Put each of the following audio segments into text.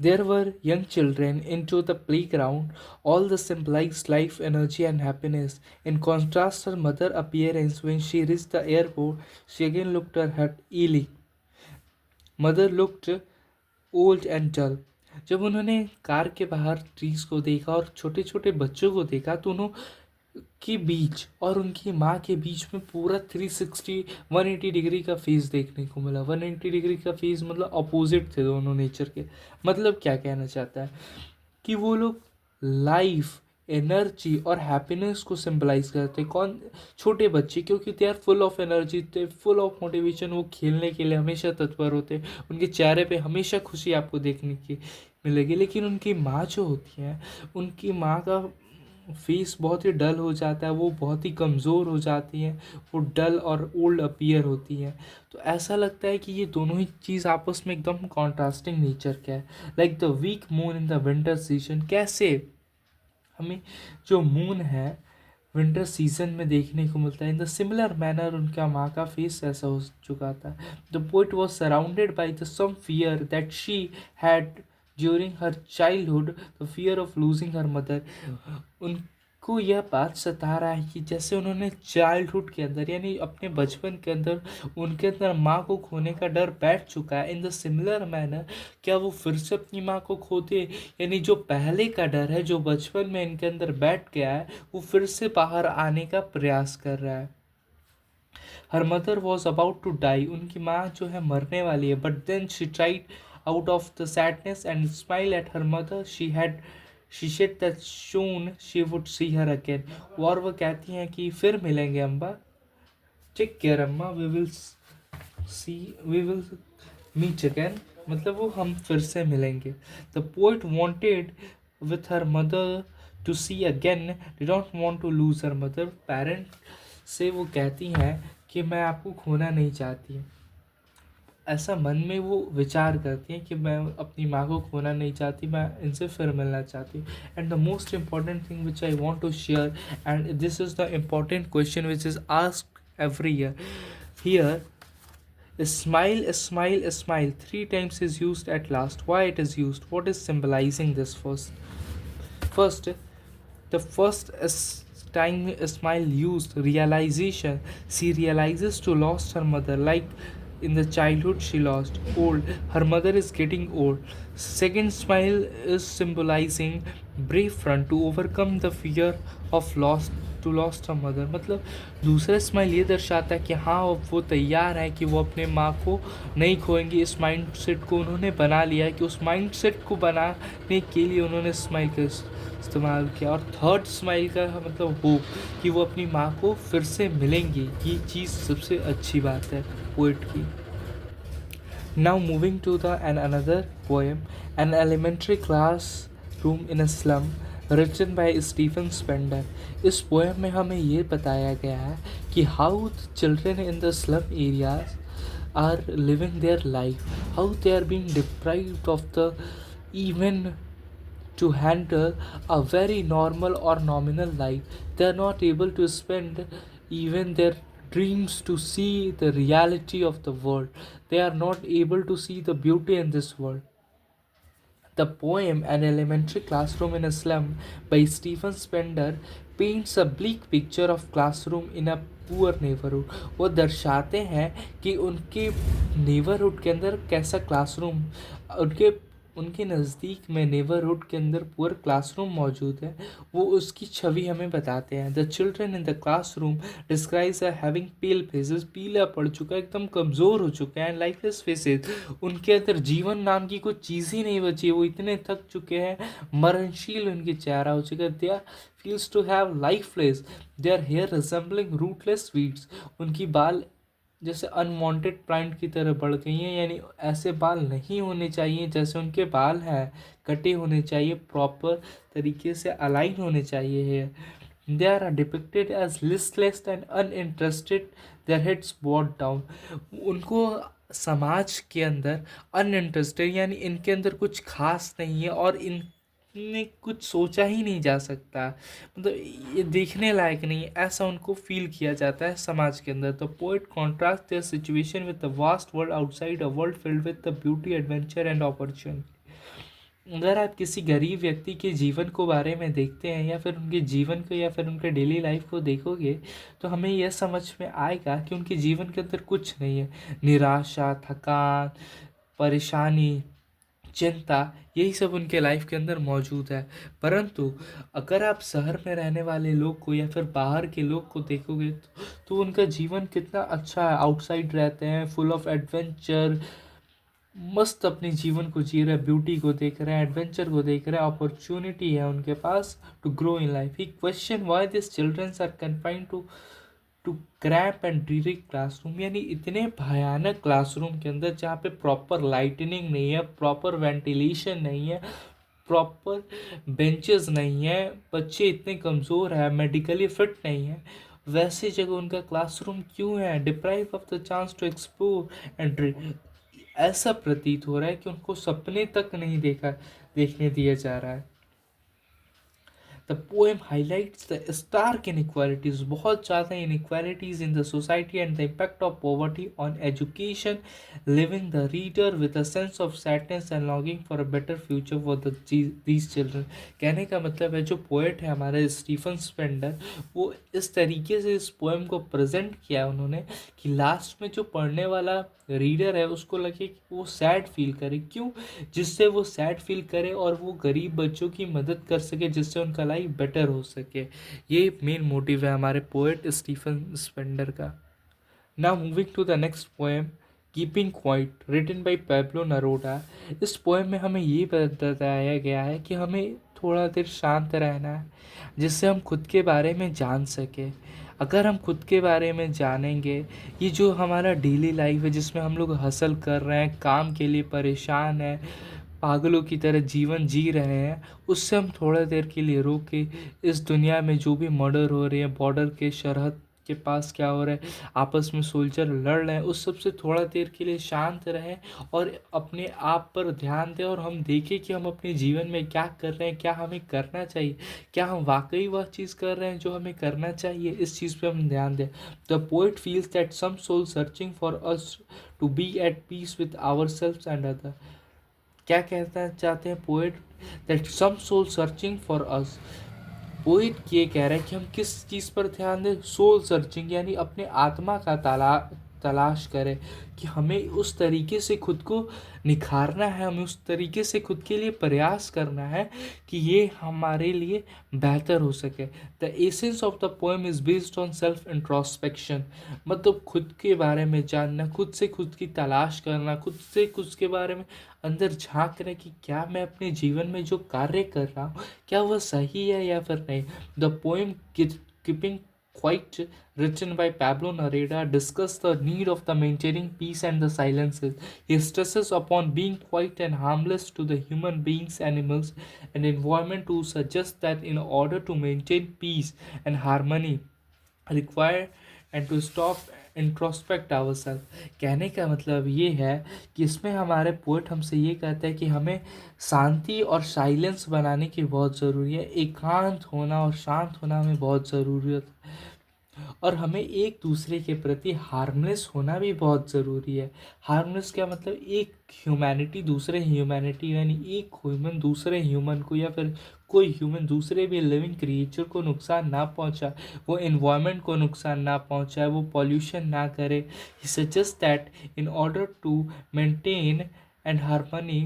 There were young children into the playground, all the symbolized life, energy, and happiness. In contrast, her mother appearance when she reached the airport, she again looked at her eerily. Mother looked old and dull. जब उन्होंने car के बाहर trees को देखा और छोटे छोटे बच्चों को देखा तो उन्होंने के बीच और उनकी माँ के बीच में पूरा 360 180 डिग्री का फेस देखने को मिला। 180 डिग्री का फेस मतलब अपोजिट थे दोनों नेचर के। मतलब क्या कहना चाहता है कि वो लोग लाइफ, एनर्जी और हैप्पीनेस को सिंबलाइज करते हैं। कौन? छोटे बच्चे, क्योंकि they are full of energy, they full of motivation, वो खेलने के लिए हमेशा तत्पर होते हैं, उनके चेहरे पे हमेशा खुशी आपको देखने की मिलेगी। लेकिन उनकी माँ जो होती है, उनकी माँ का फेस बहुत ही डल हो जाता है, वो बहुत ही कमज़ोर हो जाती हैं, वो डल और ओल्ड अपीयर होती हैं। तो ऐसा लगता है कि ये दोनों ही चीज़ आपस में एकदम कॉन्ट्रास्टिंग नेचर का है। Like the weak moon in the winter season, कैसे हमें जो मून है विंटर सीजन में देखने को मिलता है, इन द सिमिलर मैनर उनका माँ का फेस ऐसा हो चुका था। The poet was surrounded by the some fear that she had during her childhood, the fear of losing her mother. उनको यह बात सता रहा है कि जैसे उन्होंने चाइल्डहुड के अंदर यानी अपने बचपन के अंदर उनके अंदर माँ को खोने का डर बैठ चुका है, इन द सिमिलर मैनर क्या वो फिर से अपनी माँ को खोते, यानी जो पहले का डर है जो बचपन में इनके अंदर बैठ गया है वो फिर से बाहर आने का प्रयास कर रहा है। Her mother was about to die, उनकी माँ जो है मरने वाली है, but then she tried out of the sadness and smile at her mother. She said that soon she would see her again. और वह कहती हैं कि फिर मिलेंगे अम्बा, टेक केयर अम्मा, वी विल मीट अगेन, मतलब वो हम फिर से मिलेंगे। The poet wanted with her mother to see again, did not want to lose her mother। Parent से वो कहती हैं कि मैं आपको खोना नहीं चाहती। ऐसा मन में वो विचार करती हैं कि मैं अपनी माँ को खोना नहीं चाहती, मैं इनसे फिर मिलना चाहती हूँ। And the most important thing which I want to share, and this is the important question which is asked every year here, smile, smile, smile. Three times is used at last. Why it is used? What is symbolizing this first? First, the first time a smile used, realization. She realizes to lost her mother. Like in the childhood she lost. Old. Her mother is getting old. Second smile is symbolizing brave front to overcome the fear of lost to lost a mother. मतलब दूसरा smile ये दर्शाता है कि हाँ वो तैयार है कि वो अपने माँ को नहीं खोएंगे। इस माइंड सेट को उन्होंने बना लिया है कि उस माइंड सेट को बनाने के लिए उन्होंने स्माइल का इस्तेमाल किया। और थर्ड स्माइल का मतलब होप कि वो अपनी माँ को फिर से मिलेंगी, ये चीज़ सबसे अच्छी बात है पोइट की। Now moving to the and another poem, an elementary classroom in a slum, written by Stephen Spender। इस पोएम में हमें ये बताया गया है कि how the children in the slum areas are living their life, how they are being deprived of the even to handle a very normal or nominal life. They are not able to spend even their dreams to see the reality of the world. They are not able to see the beauty in this world. The poem An Elementary Classroom in a Slum by Stephen Spender paints a bleak picture of classroom in a poor neighbourhood. वो दर्शाते हैं कि उनके neighbourhood के अंदर कैसा classroom, उनके उनके नज़दीक में नेबरहुड के अंदर पुअर क्लासरूम मौजूद है, वो उसकी छवि हमें बताते हैं। The children in the classroom describes are having pale faces, पीला पड़ चुका है, एकदम कमज़ोर हो चुके हैं, लाइफलेस फेसेस, उनके अंदर जीवन नाम की कोई चीज़ ही नहीं बची, वो इतने थक चुके हैं, मरणशील उनके चेहरा हो चुका है। They are feels to have lifeless, their hair resembling rootless weeds, उनकी बाल जैसे अनवांटेड प्लांट की तरह बढ़ गई हैं, यानी ऐसे बाल नहीं होने चाहिए जैसे उनके बाल हैं, कटे होने चाहिए, प्रॉपर तरीके से अलाइन होने चाहिए hair. They are depicted as listless and uninterested, their heads bowed down, उनको समाज के अंदर अनइंटरेस्टेड यानी इनके अंदर कुछ खास नहीं है और इनने कुछ सोचा ही नहीं जा सकता, मतलब ये देखने लायक नहीं है, ऐसा उनको फील किया जाता है समाज के अंदर। The poet contrast there situation with the vast world outside, a world filled with the beauty, adventure and opportunity. अगर आप किसी गरीब व्यक्ति के जीवन को बारे में देखते हैं या फिर उनके जीवन को या फिर उनके डेली लाइफ को देखोगे, तो हमें यह समझ में आएगा कि उनके जीवन के अंदर कुछ नहीं है। निराशा, थकान, परेशानी, चिंता, यही सब उनके लाइफ के अंदर मौजूद है। परंतु अगर आप शहर में रहने वाले लोग को या फिर बाहर के लोग को देखोगे, तो उनका जीवन कितना अच्छा है। आउटसाइड रहते हैं, फुल ऑफ एडवेंचर, मस्त अपने जीवन को जी रहे हैं, ब्यूटी को देख रहे हैं, एडवेंचर को देख रहे हैं, अपॉर्चुनिटी है उनके पास to grow in life. He question why this childrens are confined to cramp and dreary classroom, यानी इतने भयानक क्लासरूम के अंदर जहाँ पे प्रॉपर लाइटनिंग नहीं है, प्रॉपर वेंटिलेशन नहीं है, प्रॉपर बेंचेस नहीं है, बच्चे इतने कमज़ोर हैं, मेडिकली फिट नहीं है, वैसी जगह उनका क्लासरूम क्यों है? Deprive of the chance to explore and, ऐसा प्रतीत हो रहा है कि उनको सपने तक नहीं देखने दिया जा रहा है। The poem highlights the stark inequalities, बहुत ज़्यादा inequalities in the society and the impact of poverty on education, living the reader with a sense of sadness and longing for a better future for these children. कहने का मतलब है, जो poet है हमारे Stephen Spender, वो इस तरीके से इस पोएम को प्रेजेंट किया उन्होंने कि लास्ट में जो पढ़ने वाला रीडर है उसको लगे कि वो सैड फील करे। क्यों? जिससे वो सैड फील करे और वो गरीब बच्चों की मदद कर सके, जिससे उनका लाइफ बेटर हो सके। ये मेन मोटिव है हमारे पोएट स्टीफन स्पेंडर का। Now moving to the next poem, keeping quiet, written by Pablo Neruda. इस पोएम में हमें ये बताया गया है कि हमें थोड़ा देर शांत रहना है, जिससे हम खुद के बारे में जान सके। अगर हम खुद के बारे में जानेंगे, ये जो हमारा डेली लाइफ है जिसमें हम लोग हसल कर रहे हैं, काम के लिए परेशान हैं, पागलों की तरह जीवन जी रहे हैं, उससे हम थोड़ा देर के लिए रोक के इस दुनिया में जो भी मर्डर हो रहे हैं, बॉर्डर के सरहद के पास क्या हो रहा है, आपस में सोल्जर लड़ रहे हैं, उस सब से थोड़ा देर के लिए शांत रहें और अपने आप पर ध्यान दें, और हम देखें कि हम अपने जीवन में क्या कर रहे हैं, क्या हमें करना चाहिए, क्या हम वाकई वह चीज़ कर रहे हैं जो हमें करना चाहिए, इस चीज़ पे हम ध्यान दें। The poet feels that some soul searching for us to be at peace with our self and other. क्या कहना चाहते हैं poet? That some soul searching for us. Poet ये कह रहा है कि हम किस चीज़ पर ध्यान दें? सोल सर्चिंग, यानी अपने आत्मा का तलाश करें कि हमें उस तरीके से खुद को निखारना है, हमें उस तरीके से खुद के लिए प्रयास करना है कि ये हमारे लिए बेहतर हो सके। The essence of the poem is based on self introspection, मतलब खुद के बारे में जानना, खुद से खुद की तलाश करना, खुद से खुद के बारे में अंदर झांक रहे कि क्या मैं अपने जीवन में जो कार्य कर रहा हूँ क्या वह सही है या फिर नहीं। The poem keeping quite, written by Pablo Neruda, discuss the need of the maintaining peace and the silences. He stresses upon being quiet and harmless to the human beings, animals, and environment, to suggest that in order to maintain peace and harmony, require and to stop introspect ourselves। कहने का मतलब ये है कि इसमें हमारे poet हमसे ये कहते हैं कि हमें शांति और साइलेंस बनाने की बहुत ज़रूरी है, एकांत होना और शांत होना हमें बहुत ज़रूरत है, और हमें एक दूसरे के प्रति हार्मलेस होना भी बहुत ज़रूरी है। हार्मलेस क्या मतलब? एक ह्यूमैनिटी दूसरे ह्यूमैनिटी, यानी एक ह्यूमन दूसरे ह्यूमन को, या फिर कोई ह्यूमन दूसरे भी लिविंग क्रिएचर को नुकसान ना पहुंचाए, वो इन्वायरमेंट को नुकसान ना पहुंचाए, वो पॉल्यूशन ना करे। He suggest that in order to maintain and harmony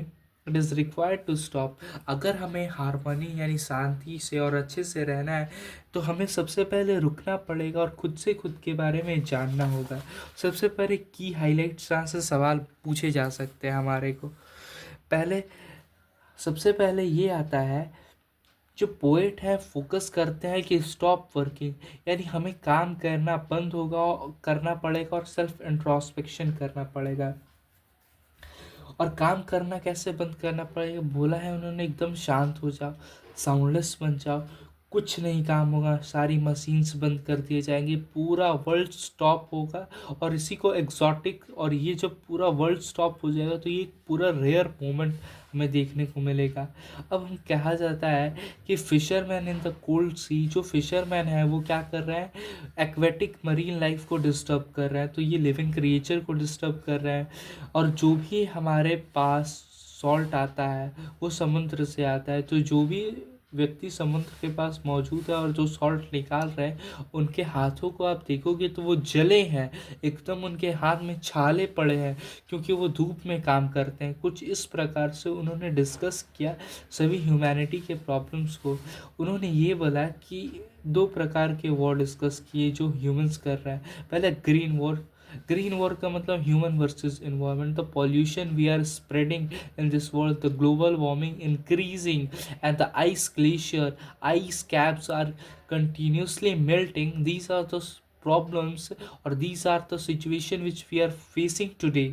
it is required to stop. अगर हमें हार्मनी यानी शांति से और अच्छे से रहना है, तो हमें सबसे पहले रुकना पड़ेगा और खुद से खुद के बारे में जानना होगा। सबसे पहले की हाईलाइट्स से सवाल पूछे जा सकते हैं हमारे को। पहले सबसे पहले ये आता है, जो पोएट है फोकस करते हैं कि स्टॉप वर्किंग, यानी हमें काम करना बंद होगा, करना पड़ेगा और सेल्फ इंट्रोस्पेक्शन करना पड़ेगा। और काम करना कैसे बंद करना पड़ेगा? बोला है उन्होंने, एकदम शांत हो जाओ, साउंडलेस बन जाओ, कुछ नहीं काम होगा, सारी मशीन्स बंद कर दिए जाएंगी, पूरा वर्ल्ड स्टॉप होगा। और इसी को एग्जॉटिक, और ये जब पूरा वर्ल्ड स्टॉप हो जाएगा तो ये पूरा रेयर मोमेंट हमें देखने को मिलेगा। अब हम कहा जाता है कि फिशरमैन इन द कोल्ड सी, जो फिशरमैन है वो क्या कर रहे हैं? एक्वेटिक मरीन लाइफ को डिस्टर्ब कर रहे हैं, तो ये लिविंग क्रिएचर को डिस्टर्ब कर रहे हैं। और जो भी हमारे पास सॉल्ट आता है वो समुद्र से आता है। तो जो भी व्यक्ति समुद्र के पास मौजूद है और जो सॉल्ट निकाल रहे हैं, उनके हाथों को आप देखोगे तो वो जले हैं, एकदम उनके हाथ में छाले पड़े हैं, क्योंकि वो धूप में काम करते हैं। कुछ इस प्रकार से उन्होंने डिस्कस किया सभी ह्यूमैनिटी के प्रॉब्लम्स को। उन्होंने ये बोला कि दो प्रकार के वॉर डिस्कस किए जो ह्यूमंस कर रहे हैं। पहले ग्रीन वॉर। ग्रीन वॉर का मतलब human versus environment, the pollution we are spreading in this world, the global warming increasing, and the ice caps are continuously melting. These are the problems, or these are the situation which we are facing today.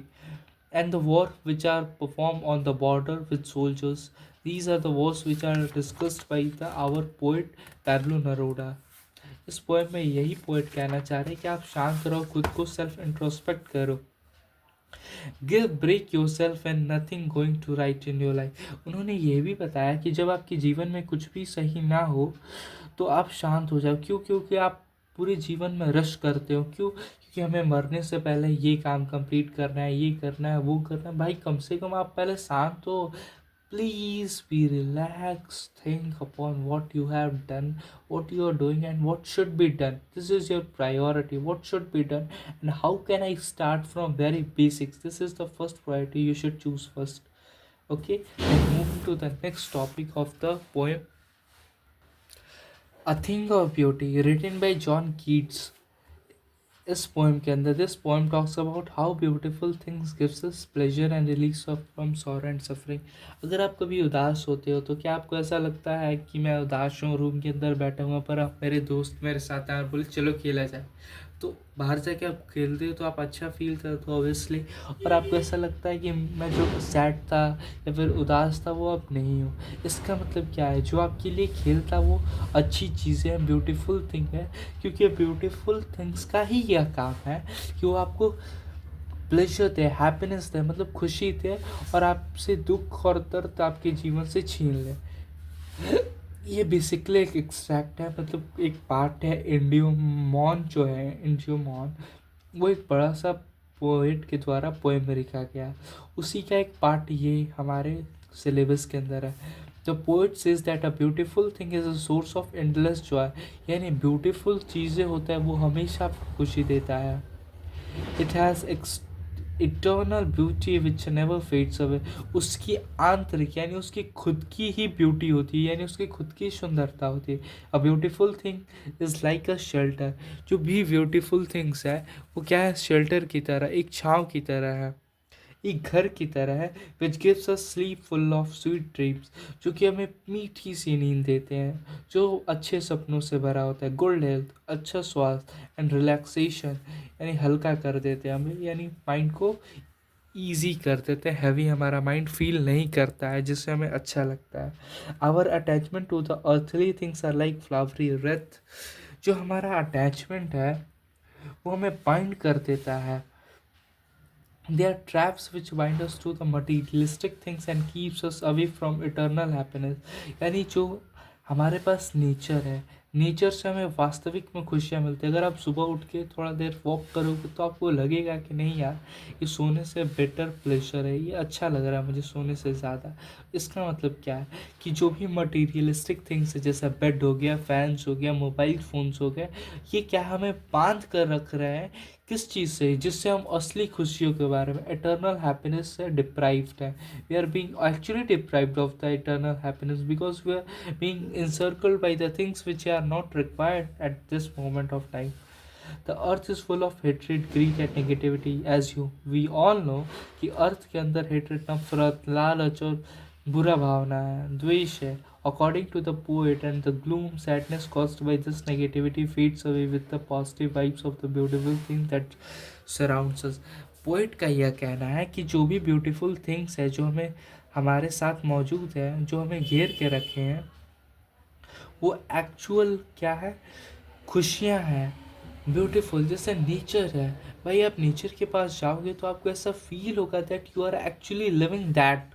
And the war which are performed on the border with soldiers, these are the wars which are discussed by our poet Pablo Neruda. इस poem में यही poet कहना चाह रहे हैं कि आप शांत रहो, खुद को सेल्फ इंट्रोस्पेक्ट करो, give break yourself and nothing going to right in your life. उन्होंने ये भी बताया कि जब आपके जीवन में कुछ भी सही ना हो तो आप शांत हो जाओ। क्यों? क्योंकि आप पूरे जीवन में रश करते हो। क्यों? क्योंकि हमें मरने से पहले ये काम कंप्लीट करना है, ये करना है, वो करना है। भाई कम से कम आप पहले शांत हो। Please be relaxed. Think upon what you have done, what you are doing, and what should be done. This is your priority. What should be done, and how can I start from very basics? This is the first priority you should choose first. Okay, and moving to the next topic of the poem, A Thing of Beauty, written by John Keats. इस poem के अंदर this poem talks about how beautiful things gives us pleasure and release from sorrow and suffering. अगर आप कभी उदास होते हो तो क्या आपको ऐसा लगता है कि मैं उदास हूँ, रूम के अंदर बैठा हुआ, पर आप मेरे दोस्त मेरे साथ आए और बोले चलो खेला जाए, तो बाहर जाके आप खेलते हो तो आप अच्छा फील करते हो ऑब्वियसली। और आपको ऐसा लगता है कि मैं जो सैड था या फिर उदास था वो अब नहीं हूँ। इसका मतलब क्या है? जो आपके लिए खेल था वो अच्छी चीज़ें हैं, ब्यूटीफुल थिंग है, क्योंकि ब्यूटीफुल थिंग्स का ही यह काम है कि वो आपको प्लेजर दे, हैप्पीनेस दे, मतलब खुशी दे, और आपसे दुख और दर्द आपके जीवन से छीन ले। ये बेसिकली एक एक्सट्रैक्ट है, मतलब एक पार्ट है। इंडियोमॉन जो है, इंडियोमॉन, वो एक बड़ा सा पोएट के द्वारा पोएम में लिखा गया, उसी का एक पार्ट ये हमारे सिलेबस के अंदर है। The poet says that a beautiful thing is a source of endless Joy, यानी ब्यूटीफुल चीज़ें होता है वो हमेशा आपको खुशी देता है। It has eternal beauty which never fades away. उसकी आंतरिक यानी उसकी खुद की ही ब्यूटी होती है, यानी उसकी खुद की सुंदरता होती है। A beautiful thing is like a shelter. जो भी ब्यूटीफुल थिंग्स है वो क्या है? शेल्टर की तरह, एक छाँव की तरह है, एक घर की तरह है। Which gives us sleep full of sweet dreams, जो कि हमें मीठी सी नींद देते हैं, जो अच्छे सपनों से भरा होता है। गुड हेल्थ, अच्छा स्वास्थ्य, एंड रिलैक्सेशन, यानी हल्का कर देते हैं हमें, यानी माइंड को ईजी कर देते हैं। हैवी हमारा माइंड फील नहीं करता है, जिससे हमें अच्छा लगता है। Our attachment to the earthly things are like flowery wreath. जो हमारा अटैचमेंट है वो हमें बाइंड कर देता है। They are traps which bind us to the materialistic things and keeps us away from eternal happiness. यानी जो हमारे पास नेचर है, नेचर से हमें वास्तविक में खुशियाँ मिलती है। अगर आप सुबह उठ के थोड़ा देर वॉक करोगे तो आपको लगेगा कि नहीं यार, ये सोने से बेटर प्लेजर है, ये अच्छा लग रहा है मुझे सोने से ज़्यादा। इसका मतलब क्या है कि जो भी मटेरियलिस्टिक थिंग्स है, जैसा बेड हो गया, फैंस हो गया, मोबाइल फ़ोन्स हो गए, ये क्या हमें बांध कर रख रहे हैं किस चीज़ से? जिससे हम असली खुशियों के बारे में, इटर्नल हैप्पीनेस से डिप्राइव्ड है। We are being actually deprived of the eternal happiness because we are being encircled by the things which are not required at this moment of time. The earth is full of hatred, greed and negativity, as we all know कि अर्थ के अंदर hatred, नफरत, लालच और बुरा भावना है, द्वेष है। According to the poet, and the gloom, sadness caused by this negativity fades away with the positive vibes of the beautiful things that surrounds us. Poet का यह कहना है कि जो भी ब्यूटीफुल थिंग्स है, जो हमें हमारे साथ मौजूद है, जो हमें घेर के रखे हैं, वो एक्चुअल क्या है? खुशियाँ हैं, ब्यूटीफुल, जैसे नेचर है। भाई आप नेचर के पास जाओगे तो आपको ऐसा फील होगा that you are actually living that,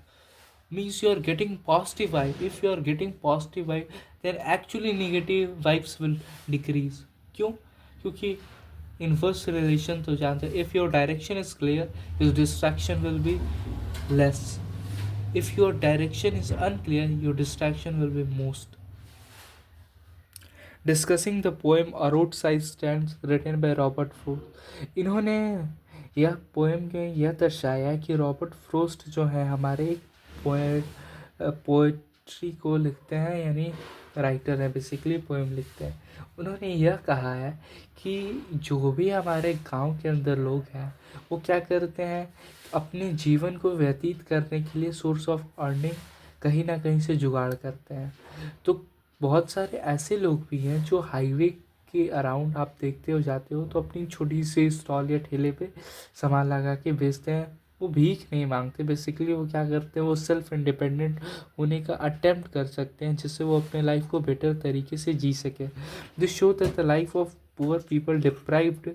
means you are getting positive vibe. If you are getting positive vibe, then actually negative vibes will decrease. क्यों? क्योंकि inverse relation तो जानते हैं, if your direction is clear, your distraction will be less. If your direction is unclear, your distraction will be most. Discussing the poem A Roadside Stand written by Robert frost, इन्होंने यह poem में यह दर्शाया है कि Robert frost जो है हमारे एक पोएट्री को लिखते हैं, यानी राइटर है, बेसिकली पोएम लिखते हैं। उन्होंने यह कहा है कि जो भी हमारे गांव के अंदर लोग हैं वो क्या करते हैं, अपने जीवन को व्यतीत करने के लिए सोर्स ऑफ अर्निंग कहीं ना कहीं से जुगाड़ करते हैं। तो बहुत सारे ऐसे लोग भी हैं जो हाईवे के अराउंड आप देखते हो जाते हो तो अपनी छोटी सी स्टॉल या ठेले पे सामान लगा के बेचते हैं। वो भीख नहीं मांगते, बेसिकली वो क्या करते हैं, वो सेल्फ इंडिपेंडेंट होने का अटेम्प्ट कर सकते हैं जिससे वो अपने लाइफ को बेटर तरीके से जी सके। This show that the life of poor people deprived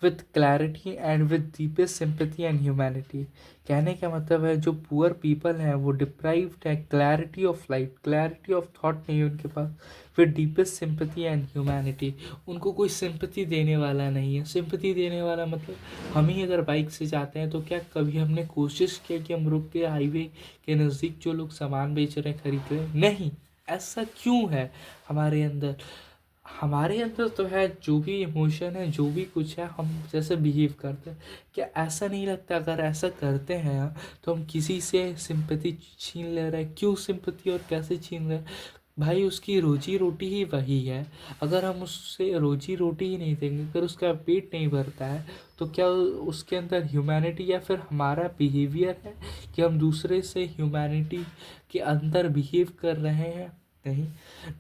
with clarity and with deepest sympathy and humanity. कहने का मतलब है जो पुअर पीपल हैं वो डिप्राइव्ड है clarity of life, clarity of thought नहीं है उनके पास, with deepest sympathy and humanity. उनको कोई सिंपैथी देने वाला नहीं है। सिंपैथी देने वाला मतलब हम ही अगर बाइक से जाते हैं तो क्या कभी हमने कोशिश किया कि हम रुक के हाईवे के नज़दीक जो लोग सामान बेच रहे हैं खरीद रहे हैं? नहीं। ऐसा क्यों है हमारे अंदर? हमारे अंदर तो है जो भी इमोशन है, जो भी कुछ है, हम जैसे बिहेव करते हैं। क्या ऐसा नहीं लगता अगर ऐसा करते हैं तो हम किसी से सिंपैथी छीन ले रहे हैं? क्यों सिंपैथी और कैसे छीन रहे हैं? भाई उसकी रोजी रोटी ही वही है। अगर हम उससे रोजी रोटी ही नहीं देंगे, अगर उसका पेट नहीं भरता है, तो क्या उसके अंदर ह्यूमैनिटी या फिर हमारा बिहेवियर है कि हम दूसरे से ह्यूमैनिटी के अंदर बिहेव कर रहे हैं? नहीं।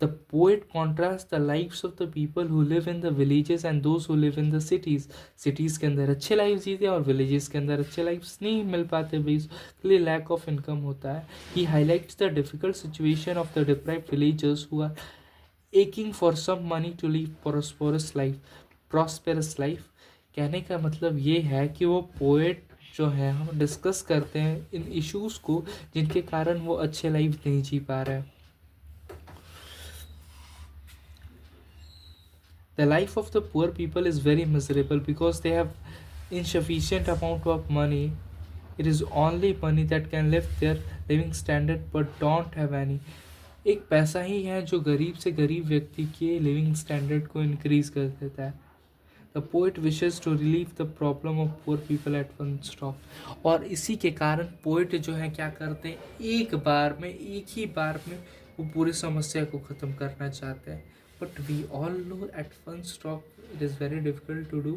The poet contrasts the lives of the people who live in the villages and those who live in the cities. Cities के अंदर अच्छे लाइफ जीते और villages के अंदर अच्छे लाइफ्स नहीं मिल पाते, basically lack of income होता है। He highlights the difficult situation of the deprived villagers who are aching for some money to live prosperous life। कहने का मतलब ये है कि वो पोएट जो है, हम डिस्कस करते हैं इन इश्यूज़ को जिनके कारण वो अच्छे लाइफ नहीं जी पा रहे हैं। The life of the poor people is very miserable because they have insufficient amount of money. It is only money that can lift their living standard but don't have any. एक पैसा ही है जो गरीब से गरीब व्यक्ति के लिविंग स्टैंडर्ड को इंक्रीज कर देता है। The poet wishes to relieve the problem of poor people at one stop. और इसी के कारण पोइट जो है क्या करते हैं, एक ही बार में वो पूरी समस्या को ख़त्म करना चाहते हैं। But we all know at one stop it is very difficult to do.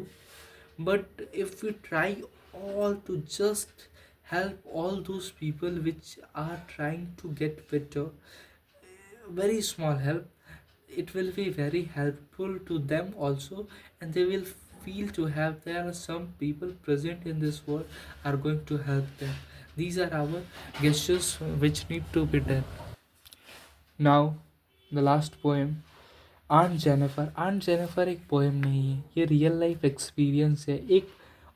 But if we try all to just help all those people which are trying to get better, very small help, it will be very helpful to them also, and they will feel to have there are some people present in this world are going to help them. These are our gestures which need to be done. Now the last poem, aunt Jennifer. Aunt Jennifer एक poem नहीं है, ये real life experience है एक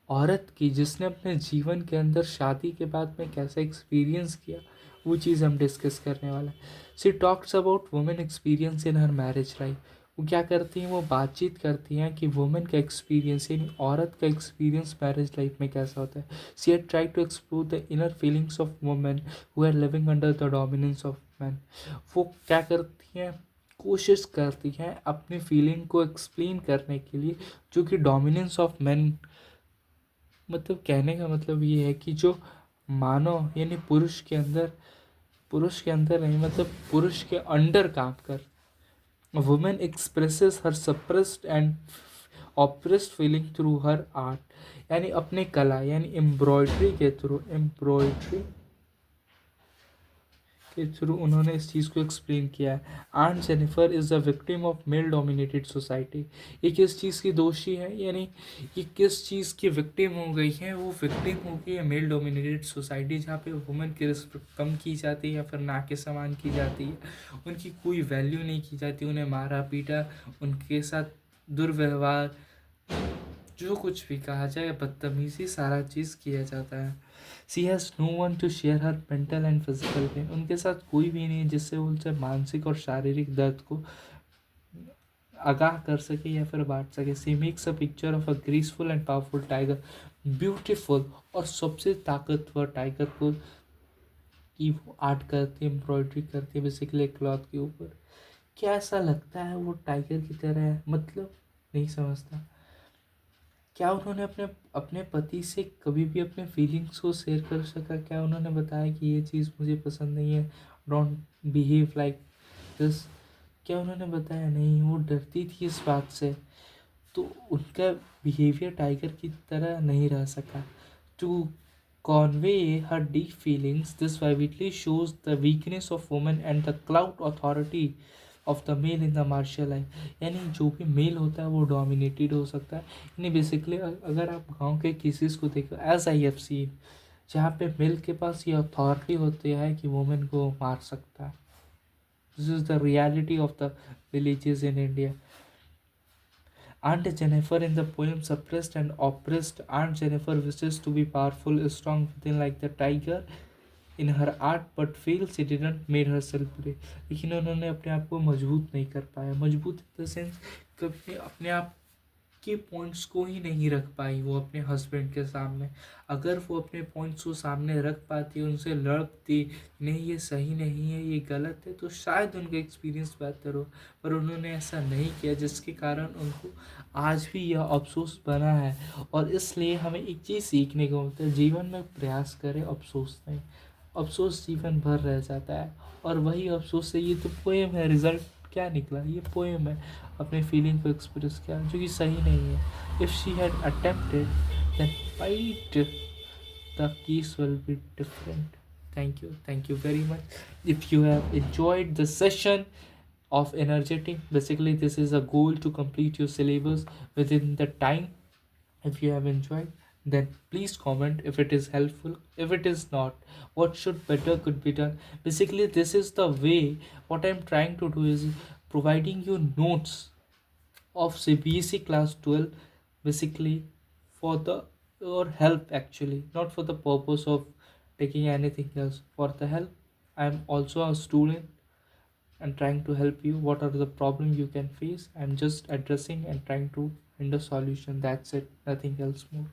औरत की जिसने अपने जीवन के अंदर शादी के बाद में कैसा एक्सपीरियंस किया, वो चीज़ हम डिस्कस करने वाला है। She talks about women experience in her marriage life. वो क्या करती हैं, वो बातचीत करती हैं कि वुमेन का एक्सपीरियंस, यानी औरत का एक्सपीरियंस मैरिज लाइफ में कैसा होता है। She had try to explore the inner feelings of women who are living under the dominance of man. वो क्या करती हैं, कोशिश करती हैं अपनी फीलिंग को एक्सप्लेन करने के लिए, जो कि डोमिनेंस ऑफ मैन, मतलब कहने का मतलब ये है कि जो मानव यानी पुरुष के अंदर नहीं, मतलब पुरुष के अंडर काम कर। Women expresses her suppressed and oppressed feeling through her art, यानी अपने कला यानी एम्ब्रॉयडरी के थ्रू उन्होंने इस चीज़ को एक्सप्लेन किया है। Aunt Jennifer is the victim of male dominated society. ये किस चीज़ की दोषी है, यानी ये किस चीज़ की विक्टिम हो गई है? वो विक्टिम हो गई है मेल डोमिनेटेड सोसाइटी, जहाँ पे वुमेन की रिस्पेक्ट कम की जाती है या फिर ना के समान की जाती है, उनकी कोई वैल्यू नहीं की जाती, उन्हें मारा पीटा, उनके साथ दुर्व्यवहार, जो कुछ भी कहा जाए, बदतमीजी, सारा चीज़ किया जाता है। She has no one to share her mental and physical pain. उनके साथ कोई भी नहीं है जिससे उनसे मानसिक और शारीरिक दर्द को आगाह कर सके या फिर बांट सके। She makes a picture of a graceful and powerful tiger. Beautiful. और सबसे ताकतवर टाइगर को कि वो आर्ट करती है, एम्ब्रॉयडरी करती है बेसिकली क्लॉथ के ऊपर। क्या ऐसा लगता है वो टाइगर की तरह है? मतलब नहीं समझता। क्या उन्होंने अपने अपने पति से कभी भी अपने फीलिंग्स को शेयर कर सका? क्या उन्होंने बताया कि ये चीज़ मुझे पसंद नहीं है, डोंट बिहेव लाइक दिस? क्या उन्होंने बताया? नहीं, वो डरती थी इस बात से। तो उनका बिहेवियर टाइगर की तरह नहीं रह सका। To convey her deep feelings, this vividly shows the weakness of women and the clout authority of the male in the martial life। यानी जो भी मेल होता है वो डोमिनेटेड हो सकता है। यानी बेसिकली अगर आप गांव के केसेस को देखो, एज आई हैव सीन, जहाँ पे मेल के पास ये अथॉरिटी होती है कि वुमेन को मार सकता है। This is the reality of the villages in India. Aunt Jennifer in the poem suppressed and oppressed. Aunt Jennifer wishes to be powerful, strong within like the tiger in her art, but feels it didn't made herself brave। लेकिन उन्होंने अपने आप को मजबूत नहीं कर पाया। मजबूत इन द सेंस कभी अपने आप के पॉइंट्स को ही नहीं रख पाई वो अपने हस्बैंड के सामने। अगर वो अपने पॉइंट्स को सामने रख पाती, उनसे लड़ती, नहीं ये सही नहीं है, ये गलत है, तो शायद उनका एक्सपीरियंस बेहतर हो। पर उन्होंने ऐसा नहीं किया, जिसके कारण उनको आज भी यह अफसोस बना है। और इसलिए हमें एक चीज़ सीखने को मिलता है, जीवन में प्रयास करें, अफसोस नहीं। अफसोस जीवन भर रह जाता है। और वही अफसोस से, ये तो पोएम है, रिजल्ट क्या निकला? ये पोएम है, अपने फीलिंग को एक्सप्रेस किया, जो कि सही नहीं है। If she had attempted then fight the keys will be different। Thank you very much। If you have enjoyed the session of energetic, basically this is a goal to complete your syllabus within the time. If you have enjoyed, then please comment if it is helpful. If it is not, what should better could be done? Basically this is the way. What I'm trying to do is providing you notes of CBSE class 12, basically for the your help, actually not for the purpose of taking anything else, for the help. I'm also a student and trying to help you. What are the problem you can face? I'm just addressing and trying to find a solution. That's it, nothing else more.